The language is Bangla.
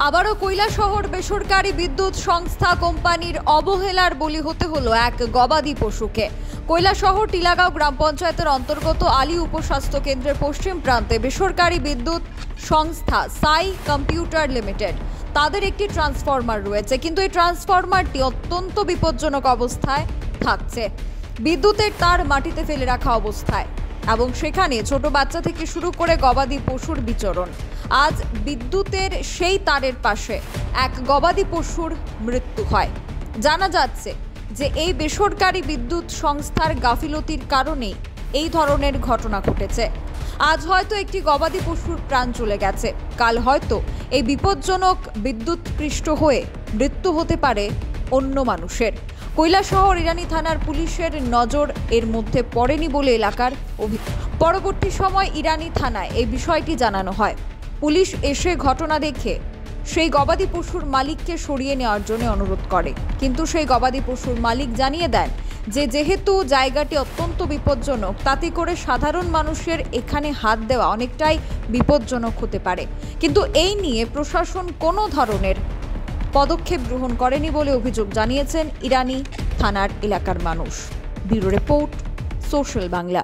আবারও কৈলাসহর বেসরকারি বিদ্যুৎ সংস্থা কোম্পানির অবহেলার বলি হতে হলো এক গবাদি পশুকে। কৈলাসহর টিলাগাঁও গ্রাম পঞ্চায়েতের অন্তর্গত আলী উপস্বাস্থ্য কেন্দ্রের পশ্চিম প্রান্তে বেসরকারি বিদ্যুৎ সংস্থা সাই কম্পিউটার লিমিটেড তাদের একটি ট্রান্সফরমার রয়েছে, কিন্তু এই ট্রান্সফরমারটি অত্যন্ত বিপজ্জনক অবস্থায় থাকছে। বিদ্যুতের তার মাটিতে ফেলে রাখা অবস্থায় এবং সেখানে ছোট বাচ্চা থেকে শুরু করে গবাদি পশুর বিচরণ। আজ বিদ্যুতের সেই তারের পাশে এক গবাদি পশুর মৃত্যু হয়। জানা যাচ্ছে যে এই বেসরকারি বিদ্যুৎ সংস্থার গাফিলতির কারণেই এই ধরনের ঘটনা ঘটেছে। আজ হয়তো একটি গবাদি পশুর প্রাণ চলে গেছে, কাল হয়তো এই বিপজ্জনক বিদ্যুৎ পৃষ্ঠ হয়ে মৃত্যু হতে পারে অন্য মানুষের। কৈলাসহর ইরানি থানার পুলিশের নজর এর মধ্যে পড়েনি বলে এলাকার অভিযোগ। পরবর্তী সময় ইরানি থানায় এই বিষয়টি জানানো হয়। পুলিশ এসে ঘটনা দেখে সেই গবাদি পশুর মালিককে সরিয়ে নেওয়ার জন্য অনুরোধ করে, কিন্তু সেই গবাদি পশুর মালিক জানিয়ে দেন যে যেহেতু জায়গাটি অত্যন্ত বিপজ্জনক, তাতে করে সাধারণ মানুষের এখানে হাত দেওয়া অনেকটাই বিপজ্জনক হতে পারে। কিন্তু এই নিয়ে প্রশাসন কোনো ধরনের পদক্ষেপ গ্রহণ করেনি বলে অভিযোগ জানিয়েছেন ইরানি থানার এলাকার মানুষ। Bureau report, social Bangla.